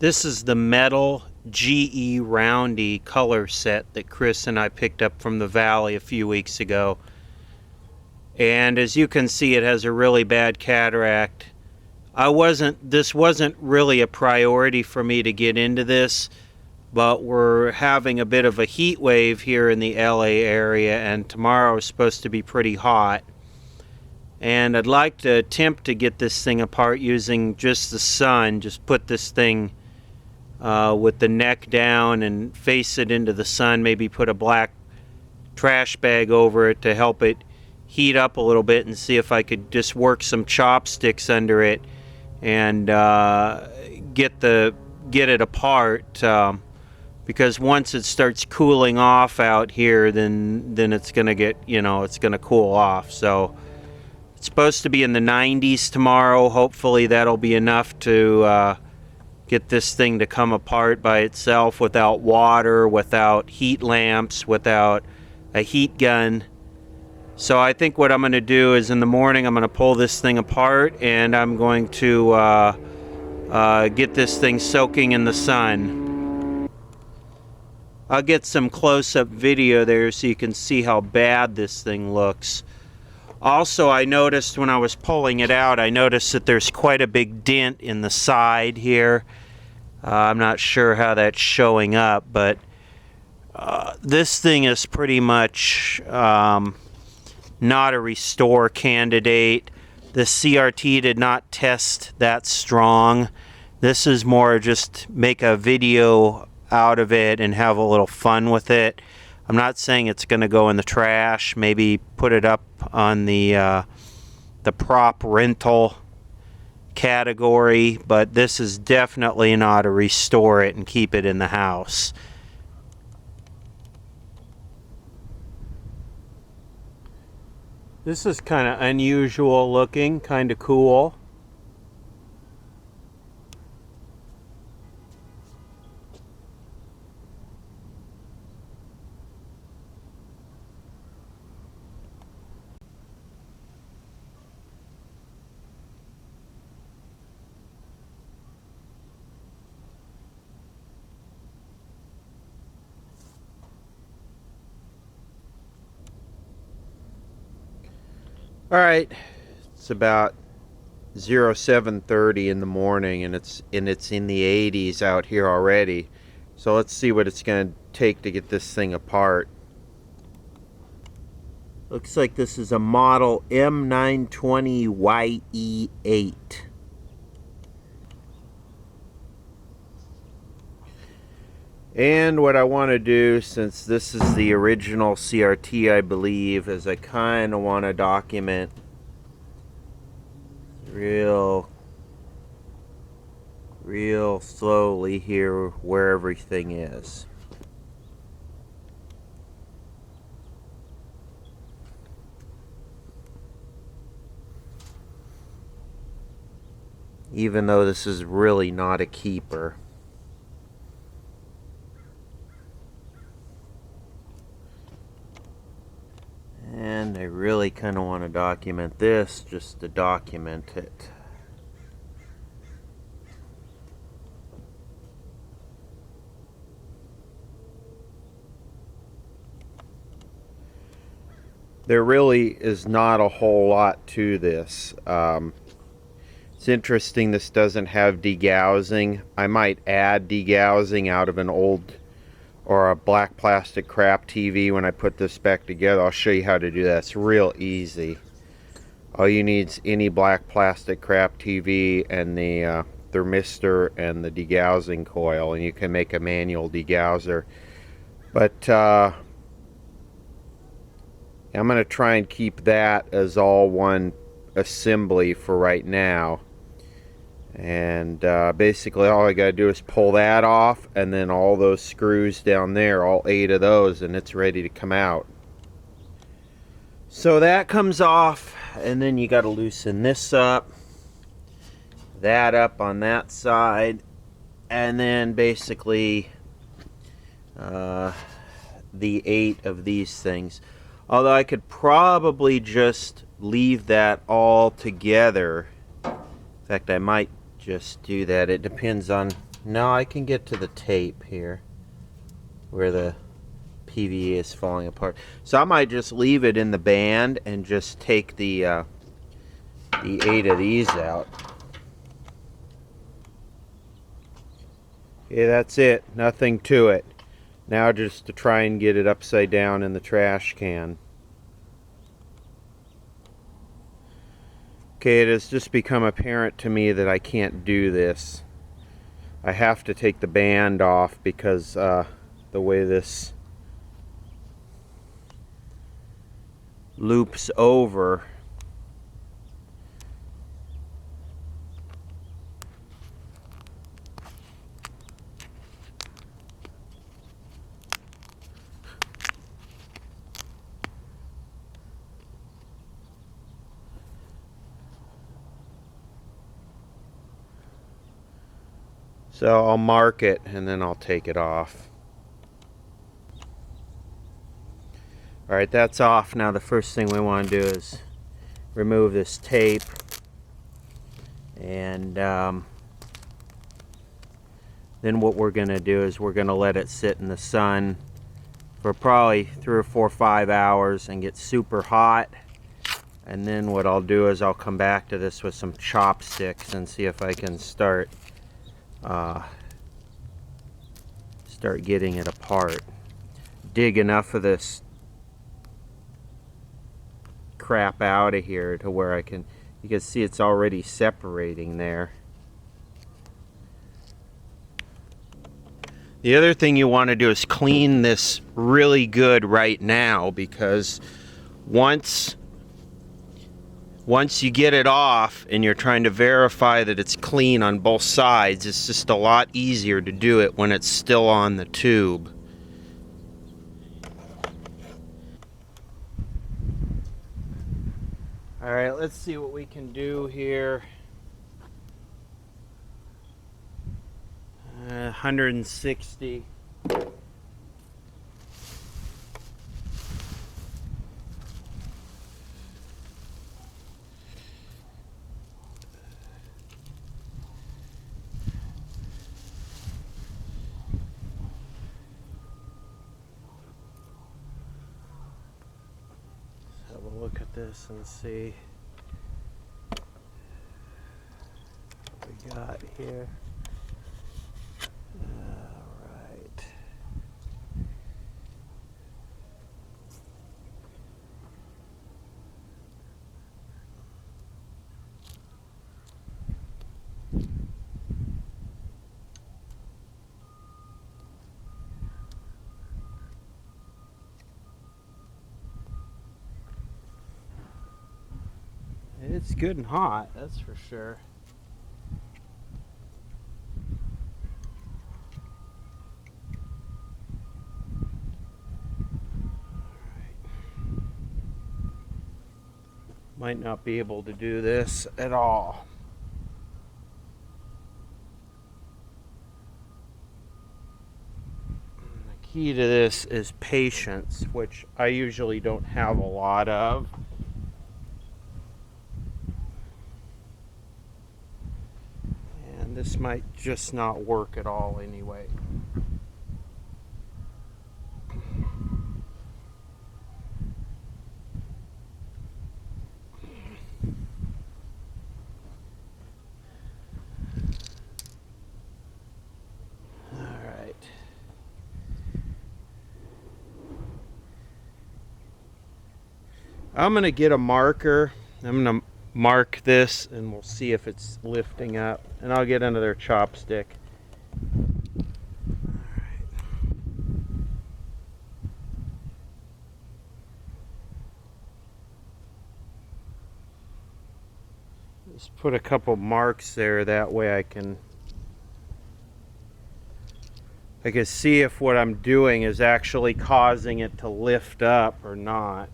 This is the metal GE Roundie color set that Chris and I picked up from the Valley a few weeks ago. And as you can see, it has a really bad cataract. This wasn't really a priority for me to get into this, but we're having a bit of a heat wave here in the LA area, and tomorrow is supposed to be pretty hot. And I'd like to attempt to get this thing apart using just the sun. Just put this thing with the neck down and face it into the sun. Maybe put a black trash bag over it to help it heat up a little bit, and see if I could just work some chopsticks under it and get it apart. Because once it starts cooling off out here, then it's gonna get, it's gonna cool off. So it's supposed to be in the 90s tomorrow. Hopefully that'll be enough to get this thing to come apart by itself without water, without heat lamps, without a heat gun. So I think what I'm going to do is in the morning I'm going to pull this thing apart, and I'm going to get this thing soaking in the sun. I'll get some close-up video there so you can see how bad this thing looks. Also, I noticed when I was pulling it out, I noticed that there's quite a big dent in the side here. I'm not sure how that's showing up, but this thing is pretty much not a restore candidate. The CRT did not test that strong. This is more just make a video out of it and have a little fun with it. I'm not saying it's going to go in the trash. Maybe put it up on the prop rental category, but this is definitely not a restore it and keep it in the house. This is kind of unusual looking, kind of cool. Alright, it's about 07:30 in the morning, and it's in the 80s out here already. So let's see what it's going to take to get this thing apart. Looks like this is a model M920YE8. And what I want to do, since this is the original CRT, I believe, is I kind of want to document real slowly here where everything is. Even though this is really not a keeper. And I really kind of want to document this just to document it. There really is not a whole lot to this. It's interesting this doesn't have degaussing. I might add degaussing out of an old or a black plastic crap TV when I put this back together. I'll show you how to do that. It's real easy. All you need is any black plastic crap TV and the thermistor and the degaussing coil, and you can make a manual degausser. But I'm going to try and keep that as all one assembly for right now. And basically all I gotta do is pull that off, and then all those screws down there, all 8 of those, and it's ready to come out. So that comes off, and then you gotta loosen this up, that up on that side, and then basically the 8 of these things. Although I could probably just leave that all together. In fact, I might just do that. It depends on, no, I can get to the tape here where the PVA is falling apart. So I might just leave it in the band and just take the 8 of these out. Okay, that's it. Nothing to it. Now just to try and get it upside down in the trash can. Okay, it has just become apparent to me that I can't do this. I have to take the band off because the way this loops over. So I'll mark it and then I'll take it off. Alright, that's off. Now the first thing we want to do is remove this tape. And then what we're going to do is we're going to let it sit in the sun for probably 3 or 4 or 5 hours and get super hot. And then what I'll do is I'll come back to this with some chopsticks and see if I can start getting it apart. Dig enough of this crap out of here to where you can see it's already separating there. The other thing you want to do is clean this really good right now, because once you get it off and you're trying to verify that it's clean on both sides, it's just a lot easier to do it when it's still on the tube. Alright, let's see what we can do here. 160. So we'll look at this and see what we got here. Alright. It's good and hot, that's for sure. Might not be able to do this at all. The key to this is patience, which I usually don't have a lot of. And this might just not work at all anyway. I'm going to get a marker. I'm going to mark this and we'll see if it's lifting up. And I'll get another chopstick. Just put a couple marks there, that way I can see if what I'm doing is actually causing it to lift up or not.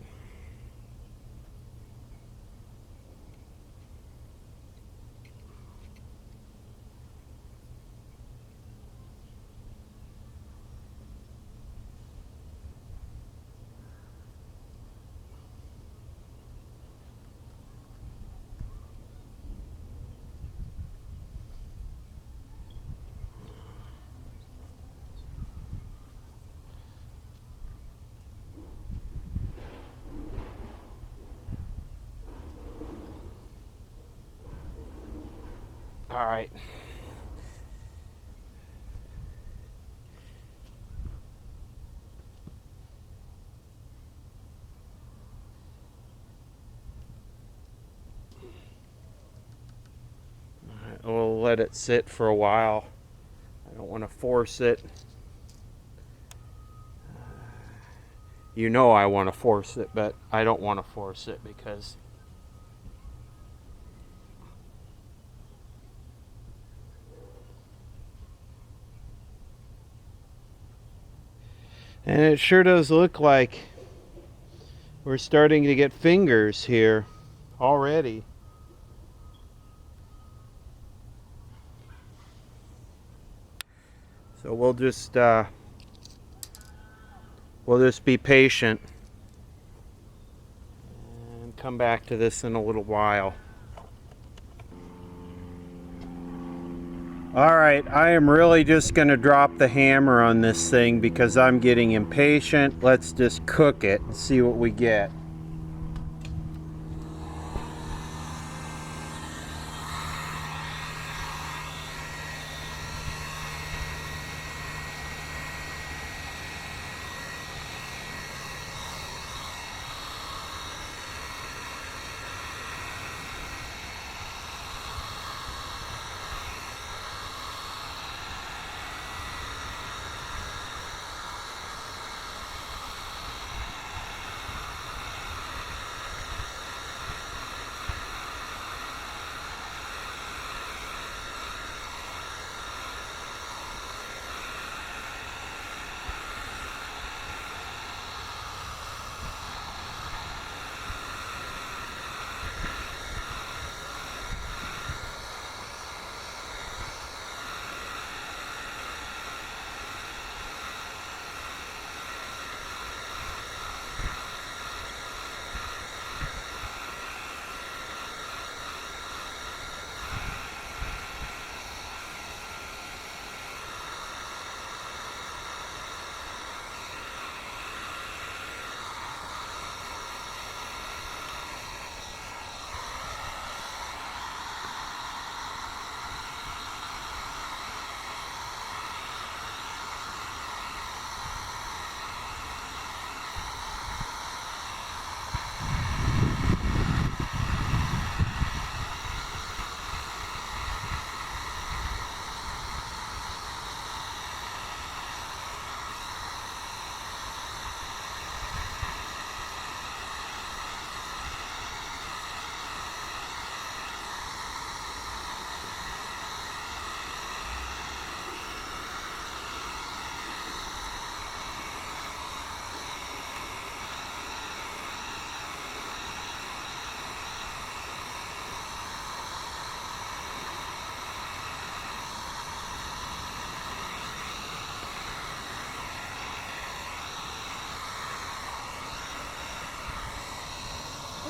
All right. We'll let it sit for a while. I don't want to force it. You know I want to force it, but I don't want to force it because and it sure does look like we're starting to get fingers here already. So we'll just be patient and come back to this in a little while. All right, I am really just going to drop the hammer on this thing because I'm getting impatient. Let's just cook it and see what we get.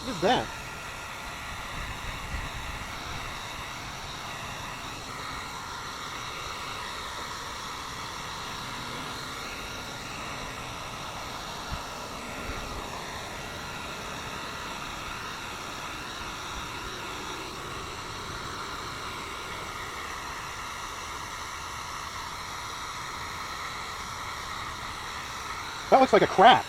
Look at that. That looks like a crap.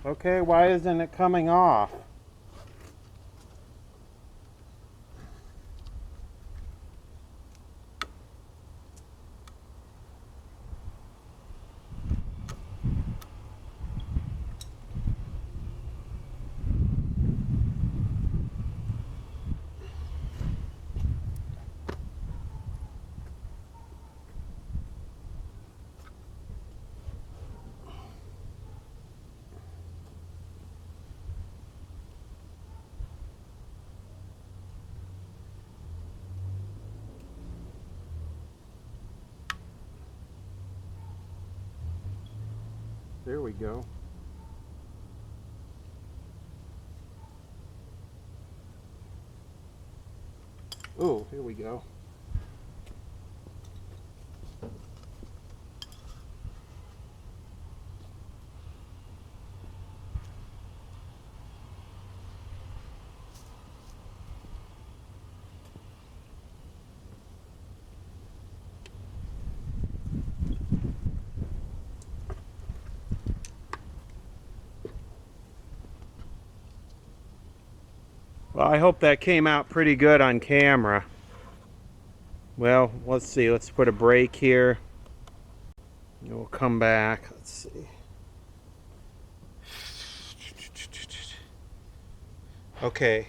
Okay, why isn't it coming off? There we go. Oh, here we go. Well, I hope that came out pretty good on camera. Well, let's see. Let's put a break here. We'll come back. Let's see. Okay.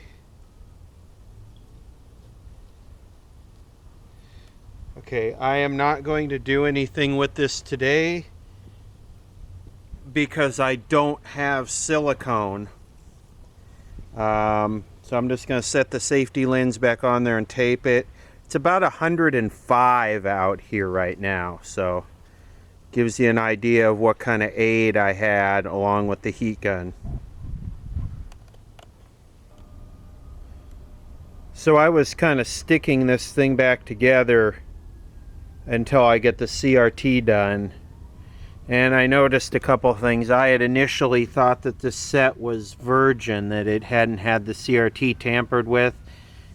Okay, I am not going to do anything with this today because I don't have silicone. So I'm just going to set the safety lens back on there and tape it. It's about 105 out here right now, so gives you an idea of what kind of aid I had along with the heat gun. So I was kind of sticking this thing back together until I get the CRT done. And I noticed a couple things. I had initially thought that the set was virgin, that it hadn't had the CRT tampered with.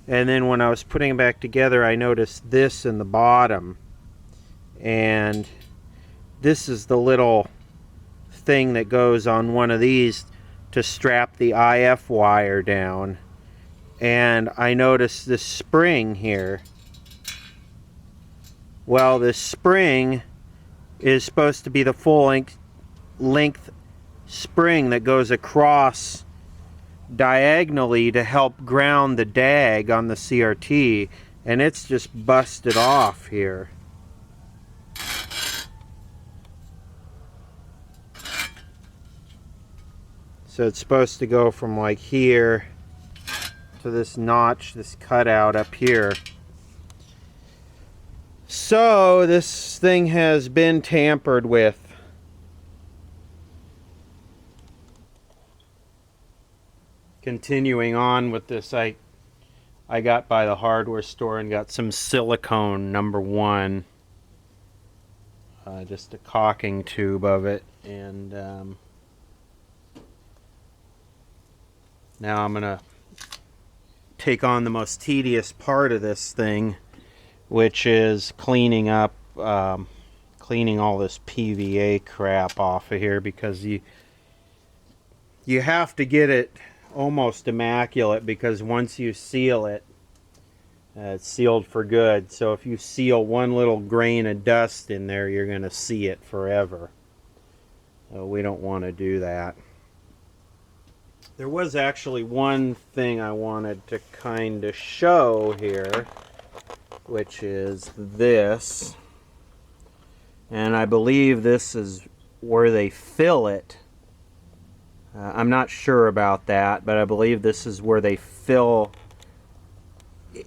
And then when I was putting it back together, I noticed this in the bottom. And this is the little thing that goes on one of these to strap the IF wire down. And I noticed this spring here. Well, this spring is supposed to be the full length spring that goes across diagonally to help ground the DAG on the CRT, and it's just busted off here. So it's supposed to go from like here to this notch, this cutout up here. So this thing has been tampered with. Continuing on with this, I got by the hardware store and got some silicone #1, just a caulking tube of it, and now I'm gonna take on the most tedious part of this thing, which is cleaning up, cleaning all this PVA crap off of here, because you have to get it almost immaculate, because once you seal it, it's sealed for good. So if you seal one little grain of dust in there, you're going to see it forever. So we don't want to do that. There was actually one thing I wanted to kind of show here, which is this. And I believe this is where they fill it. I'm not sure about that, but I believe this is where they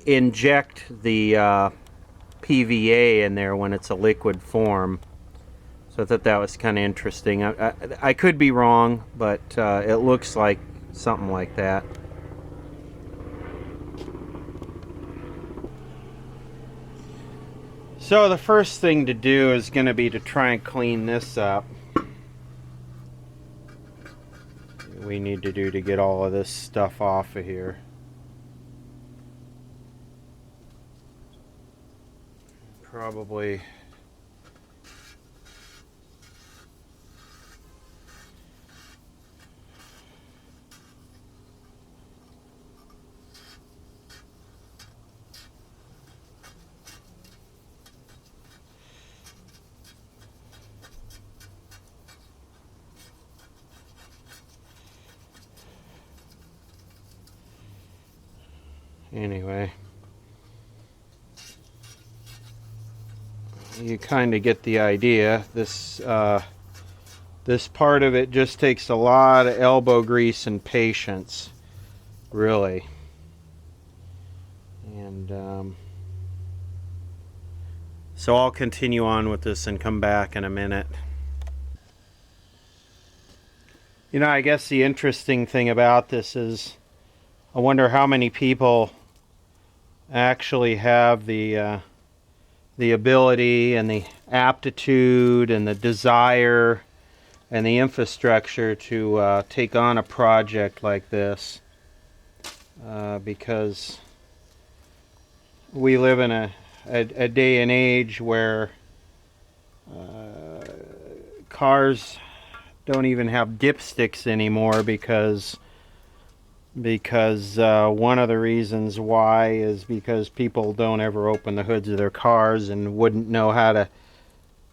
inject the PVA in there when it's a liquid form. So I thought that was kind of interesting. I could be wrong, but it looks like something like that. So the first thing to do is going to be to try and clean this up. We need to do to get all of this stuff off of here. Probably Anyway, you kind of get the idea. This part of it just takes a lot of elbow grease and patience, really. And so I'll continue on with this and come back in a minute. You know, I guess the interesting thing about this is I wonder how many people actually have the ability and the aptitude and the desire and the infrastructure to take on a project like this, because we live in a day and age where cars don't even have dipsticks anymore, because one of the reasons why is because people don't ever open the hoods of their cars and wouldn't know how to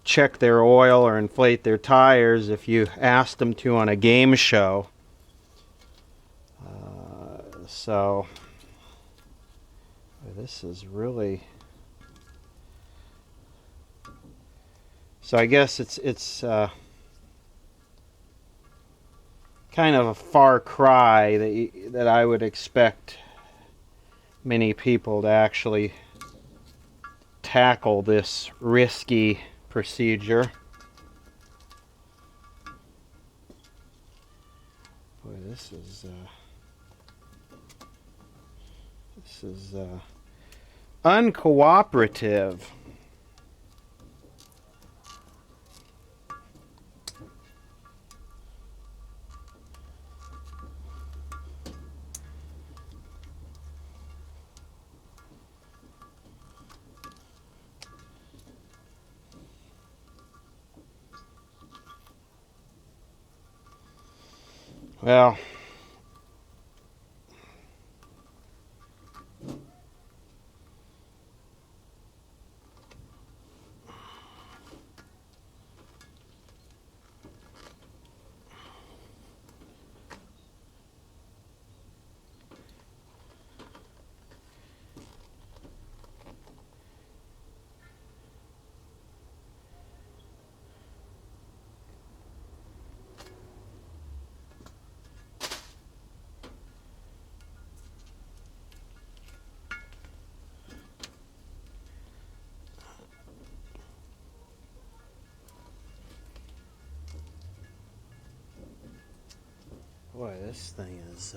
check their oil or inflate their tires if you asked them to on a game show. So this is really... So I guess it's kind of a far cry that I would expect many people to actually tackle this risky procedure. Boy, this is uncooperative. Well, boy, this thing is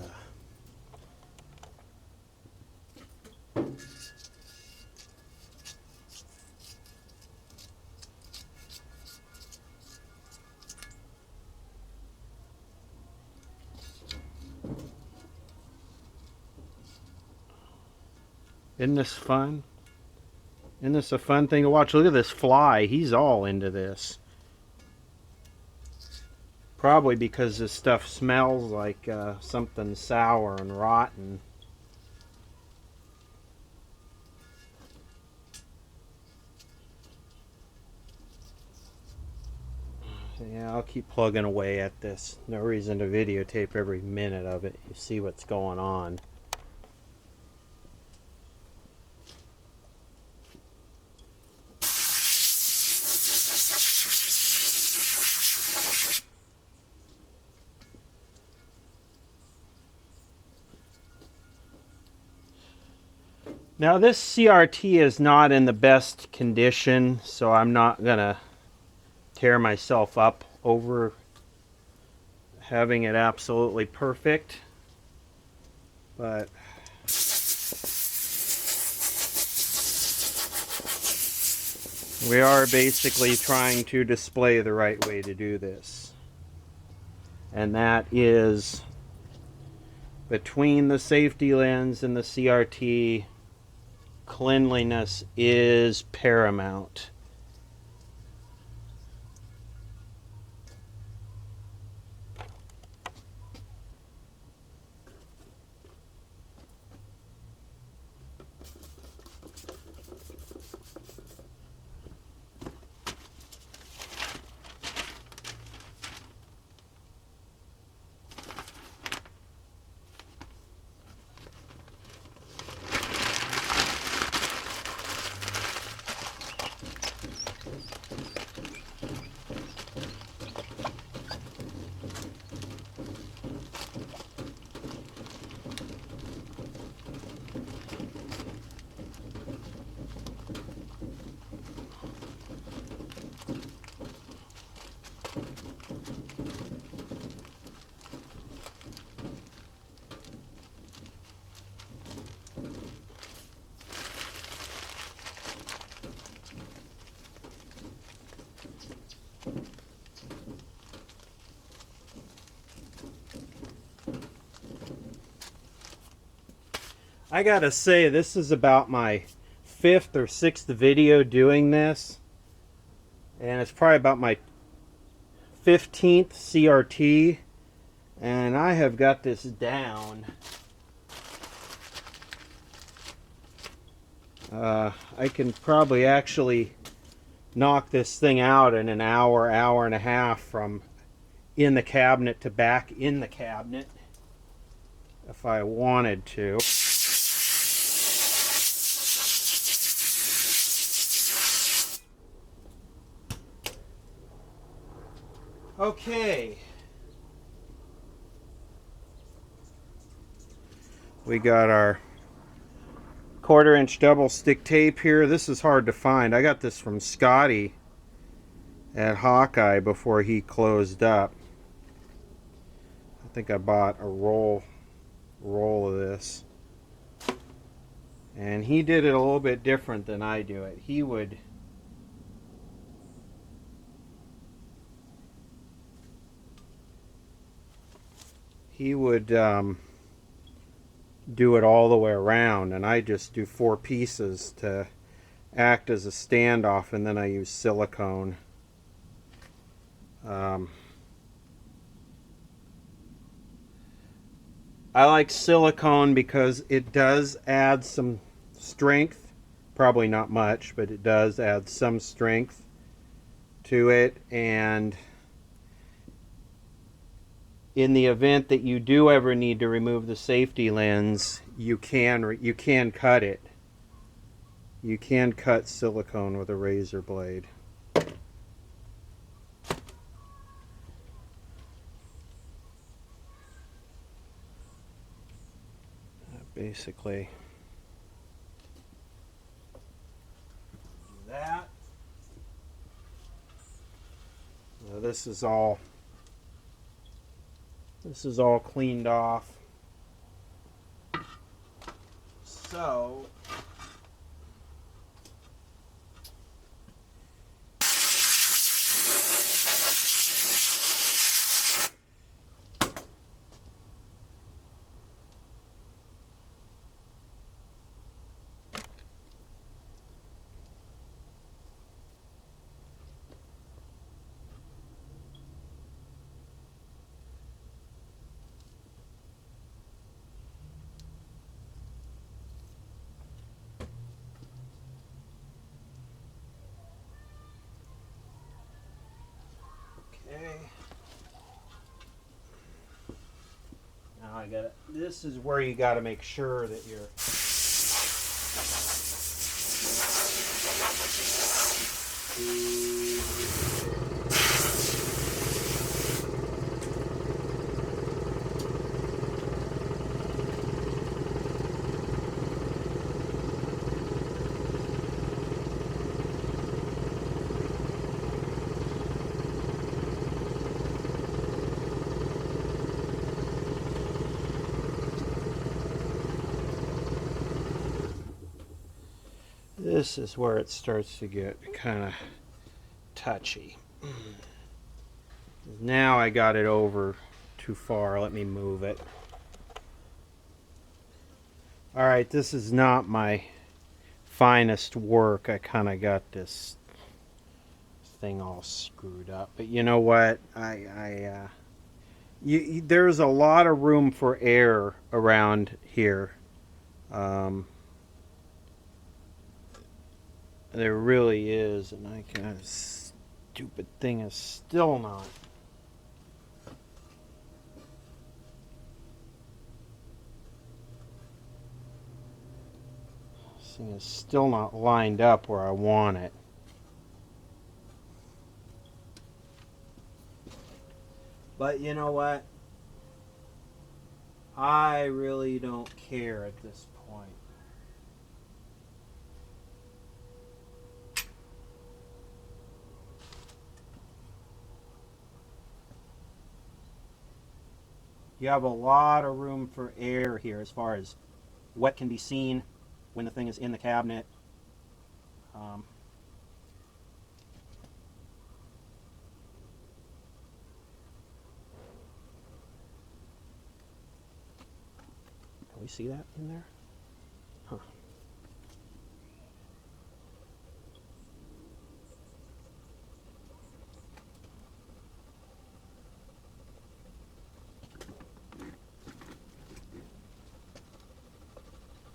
isn't this fun? Isn't this a fun thing to watch? Look at this fly. He's all into this. Probably because this stuff smells like something sour and rotten. Yeah, I'll keep plugging away at this. No reason to videotape every minute of it. You see what's going on. Now this CRT is not in the best condition, so I'm not gonna tear myself up over having it absolutely perfect, but we are basically trying to display the right way to do this, and that is between the safety lens and the CRT. Cleanliness is paramount. I gotta say, this is about my 5th or 6th video doing this, and it's probably about my 15th CRT, and I have got this down. I can probably actually knock this thing out in an hour, hour and a half from in the cabinet to back in the cabinet if I wanted to. Okay. We got our 1/4-inch double stick tape here. This is hard to find. I got this from Scotty at Hawkeye before he closed up. I think I bought a roll of this. And he did it a little bit different than I do it. He would do it all the way around, and I just do 4 pieces to act as a standoff, and then I use silicone. I like silicone because it does add some strength, probably not much, but it does add some strength to it, and in the event that you do ever need to remove the safety lens, you can cut it. You can cut silicone with a razor blade. Basically do that. Now this is all cleaned off. So now I got it. This is where you got to make sure that you're this is where it starts to get kind of touchy. Now I got it over too far. Let me move it. Alright, this is not my finest work. I kind of got this thing all screwed up. But you know what? There's a lot of room for error around here. There really is, and I can. Stupid thing is still not. This thing is still not lined up where I want it. But you know what? I really don't care at this point. You have a lot of room for error here as far as what can be seen when the thing is in the cabinet. Can we see that in there?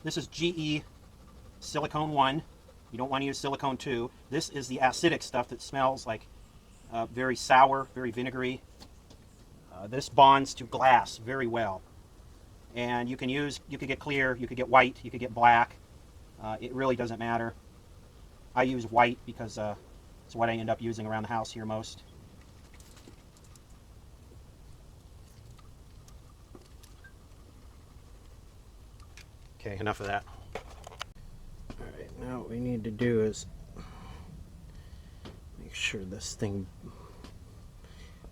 This is GE silicone 1. You don't want to use silicone 2. This is the acidic stuff that smells like very sour, very vinegary. This bonds to glass very well. And you could get clear, you could get white, you could get black. It really doesn't matter. I use white because it's what I end up using around the house here most. Okay, enough of that. Alright, now what we need to do is make sure this thing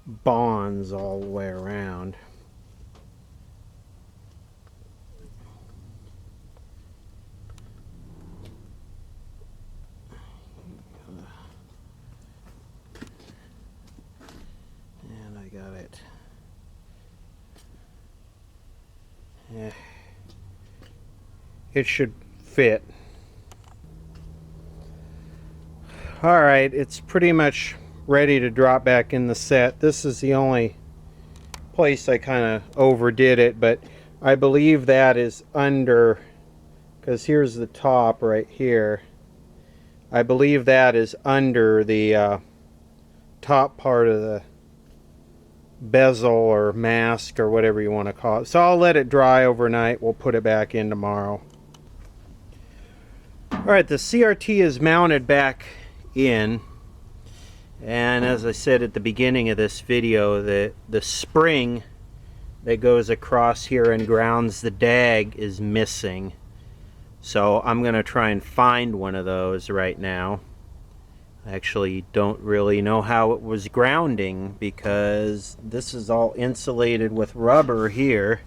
bonds all the way around. And I got it. Yeah. It should fit. Alright, it's pretty much ready to drop back in the set. This is the only place I kind of overdid it, but I believe that is under, because here's the top right here. I believe that is under the top part of the bezel or mask or whatever you want to call it. So I'll let it dry overnight. We'll put it back in tomorrow. Alright, the CRT is mounted back in, and as I said at the beginning of this video, the spring that goes across here and grounds the DAG is missing. So I'm going to try and find one of those right now. I actually don't really know how it was grounding because this is all insulated with rubber here.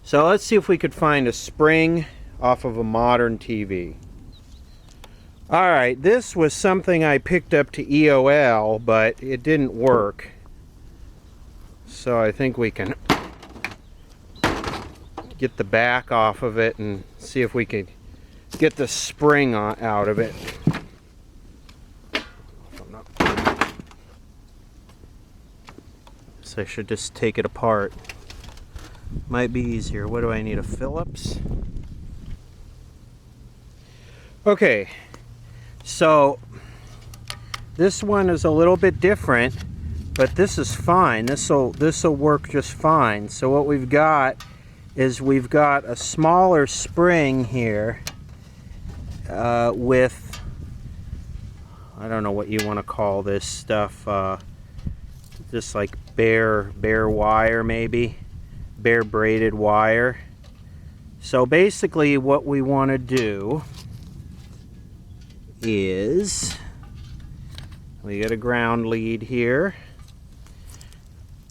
So let's see if we could find a spring off of a modern TV. Alright, this was something I picked up to EOL, but it didn't work. So I think we can get the back off of it and see if we can get the spring out of it. So I should just take it apart. Might be easier. What do I need? A Phillips? Okay, so this one is a little bit different, but this is fine. This'll work just fine. So what we've got is we've got a smaller spring here with, I don't know what you want to call this stuff, just like bare wire, maybe bare braided wire. So basically what we want to do is, we got a ground lead here.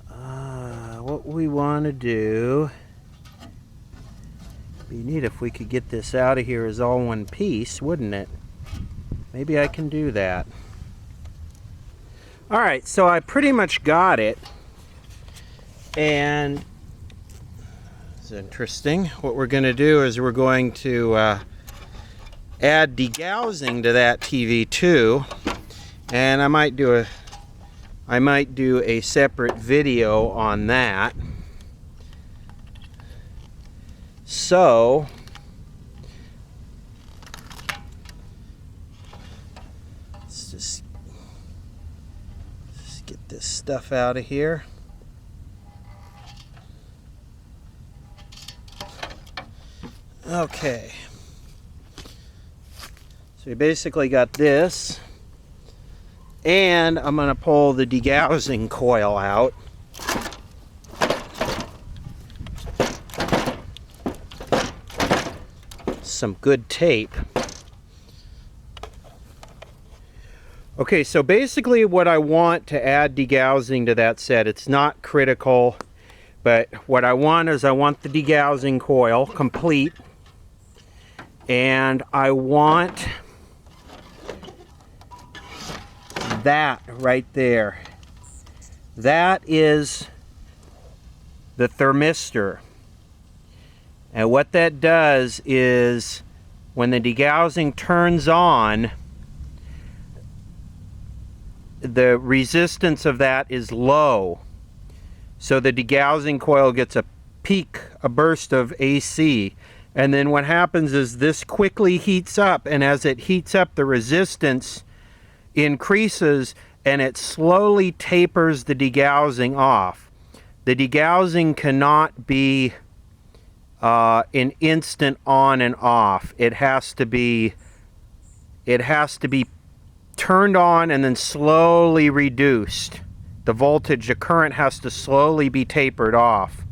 What we want to do, be neat if we could get this out of here as all one piece, wouldn't it? Maybe I can do that. Alright, so I pretty much got it, and it's interesting. What we're going to do is we're going to add degaussing to that TV too, and I might do a separate video on that. So let's just get this stuff out of here. Okay, so we basically got this, and I'm going to pull the degaussing coil out. Some good tape. Okay, so basically what I want to add degaussing to that set, it's not critical, but what I want is I want the degaussing coil complete. And I want that right there. That is the thermistor. And what that does is when the degaussing turns on, the resistance of that is low. So the degaussing coil gets a peak, a burst of AC. And then what happens is this quickly heats up, and as it heats up, the resistance increases and it slowly tapers the degaussing off. The degaussing cannot be an instant on and off. It has to be turned on and then slowly reduced. The voltage, the current has to slowly be tapered off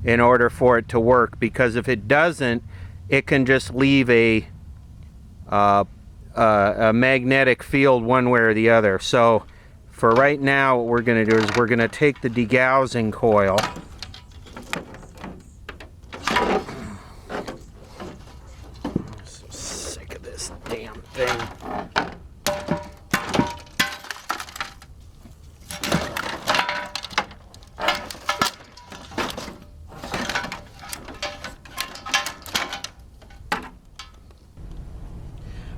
in order for it to work, because if it doesn't, it can just leave a magnetic field one way or the other. So for right now, what we're going to do is we're going to take the degaussing coil. I'm so sick of this damn thing.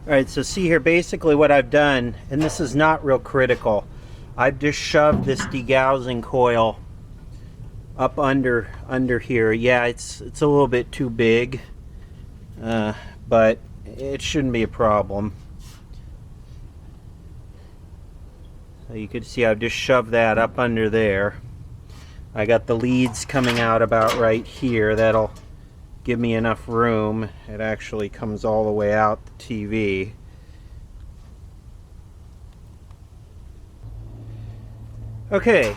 Alright, so see here, basically what I've done, and this is not real critical, I've just shoved this degaussing coil up under here. Yeah, it's a little bit too big, but it shouldn't be a problem. So you can see I've just shoved that up under there. I got the leads coming out about right here. That'll give me enough room. It actually comes all the way out the TV. Okay,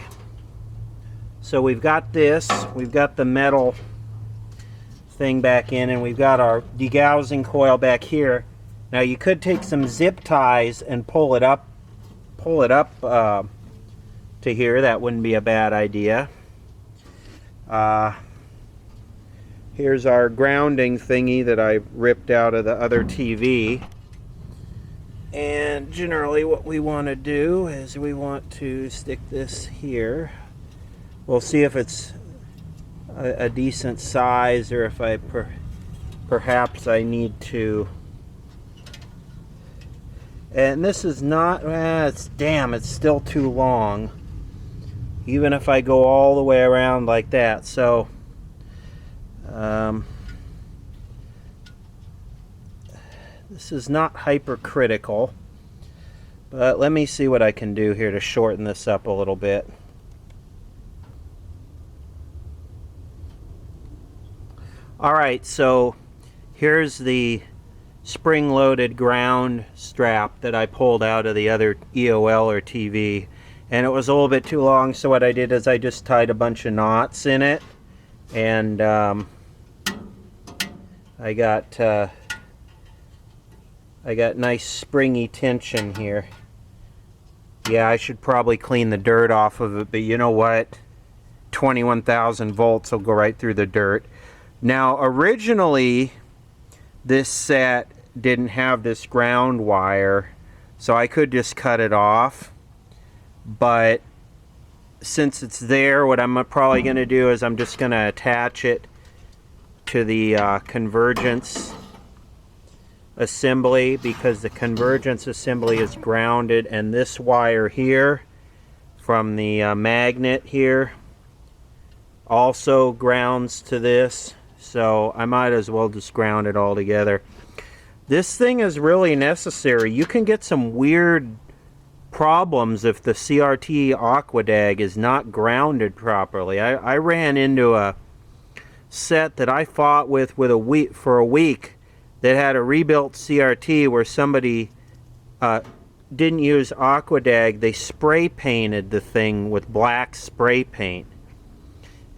so we've got this, we've got the metal thing back in, and we've got our degaussing coil back here. Now you could take some zip ties and pull it up to here. That wouldn't be a bad idea. Here's our grounding thingy that I ripped out of the other TV. And generally what we want to do is we want to stick this here. We'll see if it's a decent size, or if I perhaps I need to. And this is not, it's still too long. Even if I go all the way around like that. So this is not hypercritical, but let me see what I can do here to shorten this up a little bit. Alright, so here's the spring-loaded ground strap that I pulled out of the other EOL or TV, and it was a little bit too long, so what I did is I just tied a bunch of knots in it, and I got nice springy tension here. Yeah, I should probably clean the dirt off of it, but you know what? 21,000 volts will go right through the dirt. Now, originally, this set didn't have this ground wire, so I could just cut it off. But since it's there, what I'm probably going to do is I'm just going to attach it to the convergence assembly, because the convergence assembly is grounded, and this wire here from the magnet here also grounds to this, so I might as well just ground it all together. This thing is really necessary. You can get some weird problems if the CRT Aquadag is not grounded properly. I ran into a set that I fought with for a week that had a rebuilt CRT where somebody didn't use Aquadag. They spray painted the thing with black spray paint.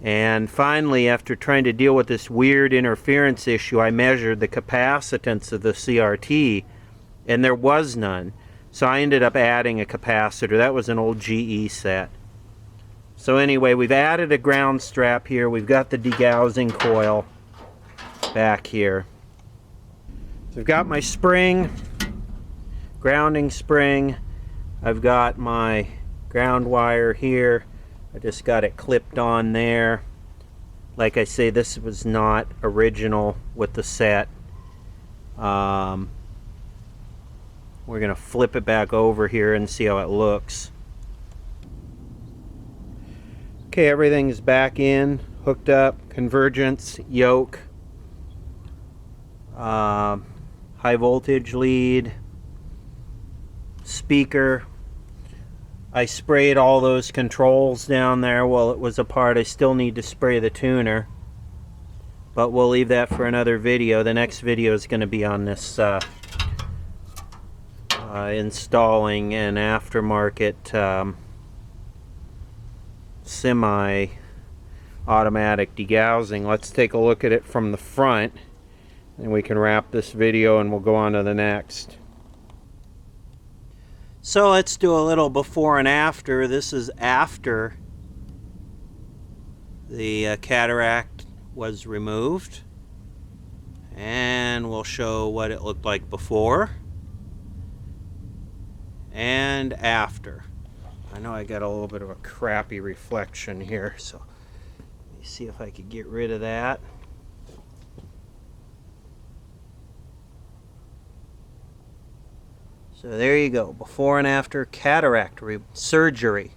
And finally, after trying to deal with this weird interference issue, I measured the capacitance of the CRT, and there was none. So I ended up adding a capacitor. That was an old GE set. So anyway, we've added a ground strap here. We've got the degaussing coil back here. So I've got my spring, grounding spring. I've got my ground wire here. I just got it clipped on there. Like I say, this was not original with the set. We're going to flip it back over here and see how it looks. Okay, everything's back in, hooked up, convergence, yoke. high voltage lead, speaker. I sprayed all those controls down there while it was apart. I still need to spray the tuner, but we'll leave that for another video. The next video is going to be on this installing an aftermarket semi-automatic degaussing. Let's take a look at it from the front, and we can wrap this video and we'll go on to the next. So let's do a little before and after. This is after the cataract was removed, and we'll show what it looked like before and after. I know I got a little bit of a crappy reflection here, so let me see if I could get rid of that. So there you go, before and after cataract surgery.